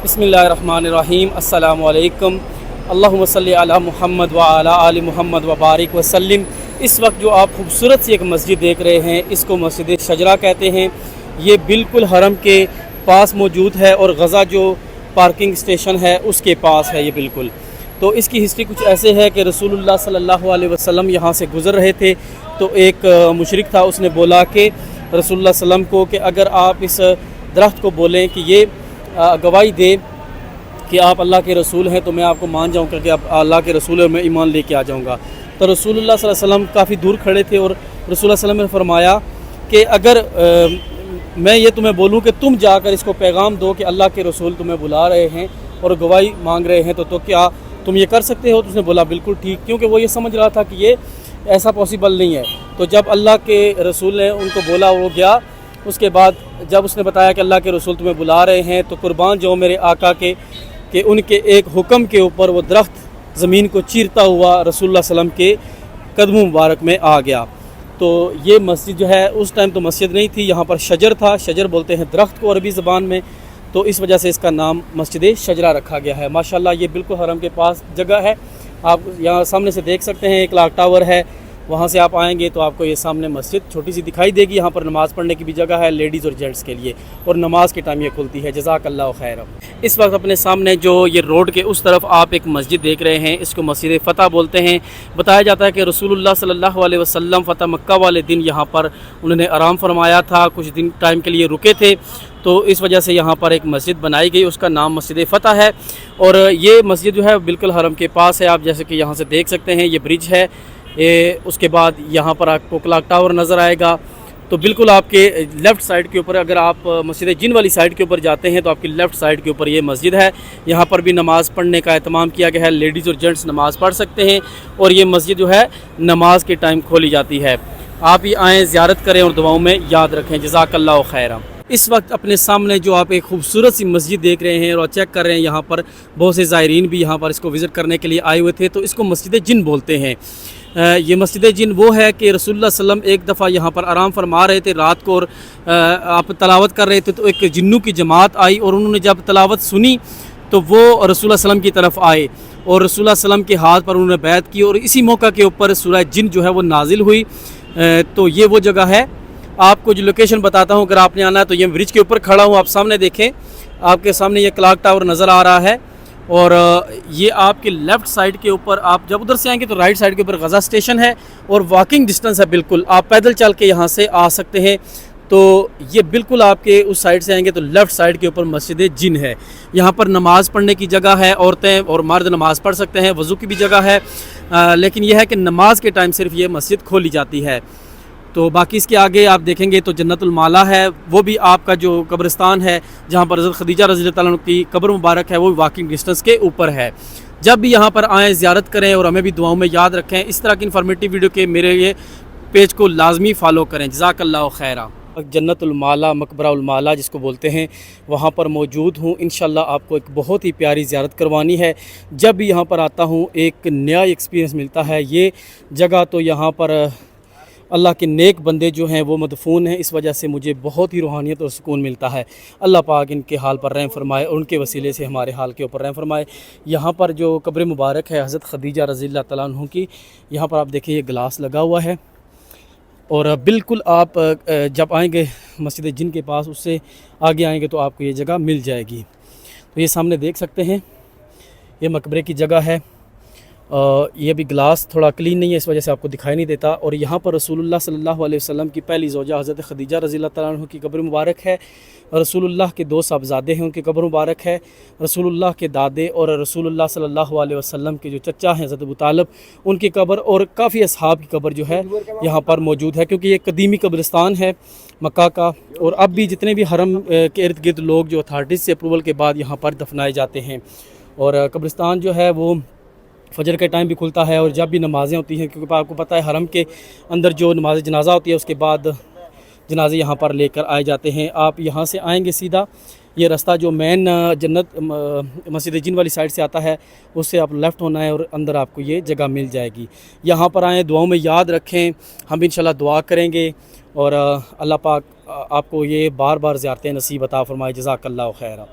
बिस्मिल्लाहिर्रहमानिर्रहीम। अस्सलामु अलैकुम। अल्लाहुम्मा सल्लि अला मुहम्मद व अला आलि मुहम्मद व बारिक वसल्लिम। इस वक्त जो आप खूबसूरत सी एक मस्जिद देख रहे हैं, इसको मस्जिद शजरा कहते हैं। ये बिल्कुल हरम के पास मौजूद है और गज़ा जो पार्किंग स्टेशन है उसके पास है ये बिल्कुल। तो इसकी हिस्ट्री कुछ ऐसे है कि रसूलुल्लाह सल्लल्लाहु अलैहि वसल्लम यहाँ से गुज़र रहे थे, तो एक मुशरिक था, उसने बोला कि रसूलुल्लाह सल्लम को कि अगर आप इस दरख्त को बोलें कि ये गवाही दे कि आप अल्लाह के रसूल हैं, तो मैं आपको मान जाऊँगा कि आप अल्लाह के रसूल हैं और मैं ईमान लेके आ जाऊँगा। तो रसूलुल्लाह सल्लल्लाहु अलैहि वसल्लम काफ़ी दूर खड़े थे और रसूलुल्लाह सल्लल्लाहु अलैहि वसल्लम ने फरमाया कि अगर मैं ये तुम्हें बोलूँ कि तुम जाकर इसको पैगाम दो कि अल्लाह के रसूल तुम्हें बुला रहे हैं और गवाही मांग रहे हैं, तो क्या तुम ये कर सकते हो? तो उसने बोला बिल्कुल ठीक, क्योंकि वो ये समझ रहा था कि ये ऐसा पॉसिबल नहीं है। तो जब अल्लाह के रसूल ने उनको बोला, वो गया। उसके बाद जब उसने बताया कि अल्लाह के रसूल तुम्हें बुला रहे हैं, तो कुर्बान जाओ मेरे आका के कि उनके एक हुक्म के ऊपर वो दरख्त ज़मीन को चीरता हुआ रसूलुल्लाह सल्लम के कदमों मुबारक में आ गया। तो ये मस्जिद जो है, उस टाइम तो मस्जिद नहीं थी, यहाँ पर शजर था। शजर बोलते हैं दरख्त को अरबी ज़बान में, तो इस वजह से इसका नाम मस्जिद शजरा रखा गया है। माशाल्लाह ये बिल्कुल हरम के पास जगह है। आप यहाँ सामने से देख सकते हैं, एक क्लॉक टावर है, वहाँ से आप आएंगे तो आपको ये सामने मस्जिद छोटी सी दिखाई देगी। यहाँ पर नमाज़ पढ़ने की भी जगह है लेडीज़ और जेंट्स के लिए, और नमाज के टाइम ये खुलती है। जज़ाकल्लाहु खैर। इस वक्त अपने सामने जो ये रोड के उस तरफ आप एक मस्जिद देख रहे हैं, इसको मस्जिद फ़तह बोलते हैं। बताया जाता है कि रसूलुल्लाह सल्लल्लाहु अलैहि वसल्लम फ़तह मक्का वाले दिन यहाँ पर उन्होंने आराम फरमाया था, कुछ दिन टाइम के लिए रुके थे, तो इस वजह से यहाँ पर एक मस्जिद बनाई गई, उसका नाम मस्जिद फ़तह है। और ये मस्जिद जो है बिल्कुल हरम के पास है। आप जैसे कि यहाँ से देख सकते हैं, ये ब्रिज है। उसके बाद यहाँ पर आपको क्लॉक टावर नज़र आएगा। तो बिल्कुल आपके लेफ़्ट साइड के ऊपर, अगर आप मस्जिद जिन वाली साइड के ऊपर जाते हैं तो आपकी लेफ़्ट साइड के ऊपर ये मस्जिद है। यहाँ पर भी नमाज़ पढ़ने का एहतमाम किया गया है, लेडीज़ और जेंट्स नमाज़ पढ़ सकते हैं। और ये मस्जिद जो है नमाज के टाइम खोली जाती है। आप ही आएँ, ज़ियारत करें और दुआओं में याद रखें। जज़ाकल्लाहु खैरा। इस वक्त अपने सामने जो आप एक खूबसूरत सी मस्जिद देख रहे हैं और चेक कर रहे हैं, यहाँ पर बहुत से ज़ायरीन भी यहाँ पर इसको विज़िट करने के लिए आए हुए थे, तो इसको मस्जिद जिन बोलते हैं। ये मस्जिद जिन वो है कि रसूलुल्लाह सल्लम एक दफ़ा यहाँ पर आराम फरमा रहे थे रात को, और आप तलावत कर रहे थे, तो एक जिन्नों की जमात आई और उन्होंने जब तलावत सुनी तो वो रसूलुल्लाह सल्लम की तरफ आए और रसूलुल्लाह सल्लम के हाथ पर उन्होंने बैत की, और इसी मौका के ऊपर सूरह जिन जो है वो नाजिल हुई। तो ये वो जगह है। आपको जो लोकेशन बताता हूँ, अगर आपने आना है तो ये ब्रिज के ऊपर खड़ा हूँ, आप सामने देखें, आपके सामने ये क्लॉक टावर नज़र आ रहा है। और ये आपके लेफ़्ट साइड के ऊपर, आप जब उधर से आएंगे तो राइट साइड के ऊपर गज़ा स्टेशन है और वॉकिंग डिस्टेंस है, बिल्कुल आप पैदल चल के यहाँ से आ सकते हैं। तो ये बिल्कुल आपके उस साइड से आएंगे तो लेफ़्ट साइड के ऊपर मस्जिद जिन है। यहाँ पर नमाज़ पढ़ने की जगह है, औरतें और मर्द नमाज़ पढ़ सकते हैं, वज़ू की भी जगह है। लेकिन यह है कि नमाज के टाइम सिर्फ ये मस्जिद खोली जाती है। तो बाकी इसके आगे आप देखेंगे तो जन्नतुल माला है, वो भी आपका जो कब्रिस्तान है जहाँ पर हज़रत खदीजा रज़ियल्लाहु अन्हा की कब्र मुबारक है, वो वॉकिंग डिस्टेंस के ऊपर है। जब भी यहाँ पर आएँ, ज़ियारत करें और हमें भी दुआओं में याद रखें। इस तरह की इन्फॉर्मेटिव वीडियो के मेरे ये पेज को लाजमी फ़ॉलो करें। जज़ाकल्लाहु खैरा। जन्नतुल माला, मकबराउल माला जिसको बोलते हैं, वहाँ पर मौजूद हूँ। इंशाल्लाह आपको एक बहुत ही प्यारी ज़ियारत करवानी है। जब भी यहाँ पर आता हूँ एक नया एक्सपीरियंस मिलता है। ये जगह तो यहाँ पर अल्लाह के नेक बंदे जो हैं वो मदफून हैं, इस वजह से मुझे बहुत ही रूहानियत और सुकून मिलता है। अल्लाह पाक इनके हाल पर रहम फरमाए और उनके वसीले से हमारे हाल के ऊपर रहम फरमाए। यहाँ पर जो कब्र मुबारक है हज़रत खदीजा रज़ियल्लाहु तआला अन्हा की, यहाँ पर आप देखिए ये गिलास लगा हुआ है। और बिल्कुल आप जब आएंगे मस्जिद जिन के पास, उससे आगे आएंगे तो आपको ये जगह मिल जाएगी। तो ये सामने देख सकते हैं, ये मकबरे की जगह है। ये भी ग्लास थोड़ा क्लीन नहीं है, इस वजह से आपको दिखाई नहीं देता। और यहाँ पर रसूलुल्लाह सल्लल्लाहु अलैहि वसल्लम की पहली ज़ौजा हज़रत खदीजा रज़ियल्लाहु तआला अन्हा की कब्र मुबारक है। रसूलुल्लाह के दो साहबज़ादे हैं, उनकी कब्र मुबारक है। रसूलुल्लाह के दादे और रसूलुल्लाह सल्लल्लाहु अलैहि वसल्लम के जो चचा हैं हज़रत अबू तालिब, उनकी कब्र और काफ़ी असहाब की कब्र जो है यहाँ पर मौजूद है, क्योंकि ये कदीमी कब्रिस्तान है मक्का का। और अब भी जितने भी हरम के इर्द गिर्द लोग जो अथॉरिटीज़ से अप्रूवल के बाद यहाँ पर दफनाए जाते हैं। और कब्रिस्तान जो है वो फजर के टाइम भी खुलता है, और जब भी नमाज़ें होती हैं, क्योंकि आपको पता है हरम के अंदर जो नमाज जनाजा होती है उसके बाद जनाजे यहाँ पर लेकर आए जाते हैं। आप यहाँ से आएंगे सीधा, ये रास्ता जो मेन जन्नत मस्जिद जिन वाली साइड से आता है, उससे आप लेफ़्ट होना है और अंदर आपको ये जगह मिल जाएगी। यहाँ पर आएँ, दुआओं में याद रखें, हम इंशाल्लाह दुआ करेंगे और अल्लाह पाक आपको ये बार बार ज़ियारतें नसीब अता फ़रमाए। जज़ाकल्लाहु खैरा।